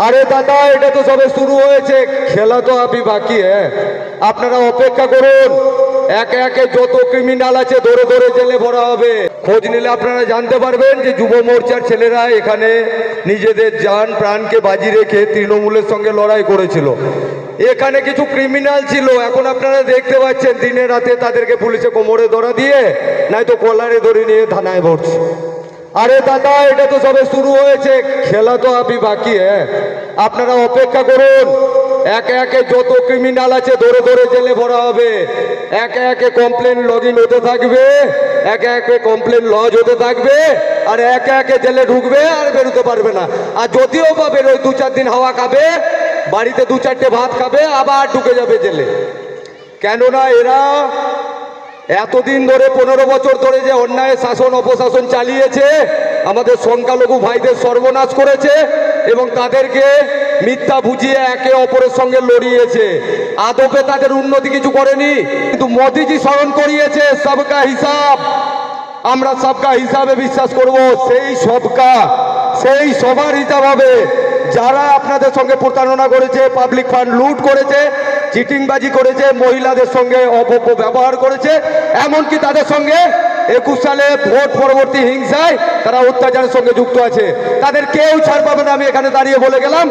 আরে দাদা, এটা তো সবে শুরু হয়েছে, খেলা তো আবি বাকি আপনারা অপেক্ষা করুন। একে একে যত ক্রিমিনাল আছে ধরে ধরে জেলে ভরা হবে। খোঁজ নিলে আপনারা জানতে পারবেন যে যুব মোর্চার ছেলেরা এখানে নিজেদের জান প্রাণকে বাজি রেখে তৃণমূলের সঙ্গে লড়াই করেছিল। এখানে কিছু ক্রিমিনাল ছিল, এখন আপনারা দেখতে পাচ্ছেন দিনে রাতে তাদেরকে পুলিশে কোমরে ধরা দিয়ে নয়তো কলারে ধরে নিয়ে থানায় ভরছে। আরে দাদা, এটা তো সবে শুরু হয়েছে, খেলা তো আবি বাকি আপনারা অপেক্ষা করুন। একে একে যত ক্রিমিনাল আছে ধরে ধরে জেলে ভরা হবে। একে একে কমপ্লেন লগ ইন হতে থাকবে, একে একে কমপ্লেন লজ হতে থাকবে, আর একে একে জেলে ঢুকবে আর বেরোতে পারবে না। আর যদিও বা বেরোয় 2-4 দিন হাওয়া খাবে, বাড়িতে 2-4টে ভাত খাবে, আবার ঢুকে যাবে জেলে। কেননা এরা এতদিন ধরে 15 বছর ধরে যে অন্যায় শাসন অপশাসন চালিয়েছে, আমাদের সংখ্যালঘু ভাইদের সর্বনাশ করেছে এবং তাদেরকে মিথ্যা বুঝিয়ে একে অপরের সঙ্গে লড়িয়েছে। আদপে তাদের উন্নতি কিছু করেনি, কিন্তু মোদিজি স্মরণ করিয়েছে সবকা হিসাব। আমরা সবকা হিসাবে বিশ্বাস করব, সেই সবার হিসাব হবে। যারা আপনাদের সঙ্গে প্রতারণা করেছে, পাবলিক ফান্ড লুট করেছে, চিটিংবাজি করেছে, মহিলাদের সঙ্গে অপব্যবহার করেছে, এমনকি তাদের সঙ্গে 21 সালে ভোট পরবর্তী হিংসায় তারা অত্যাচারের সঙ্গে যুক্ত আছে, তাদের কেউ ছাড় পাবে না, আমি এখানে দাঁড়িয়ে বলে গেলাম।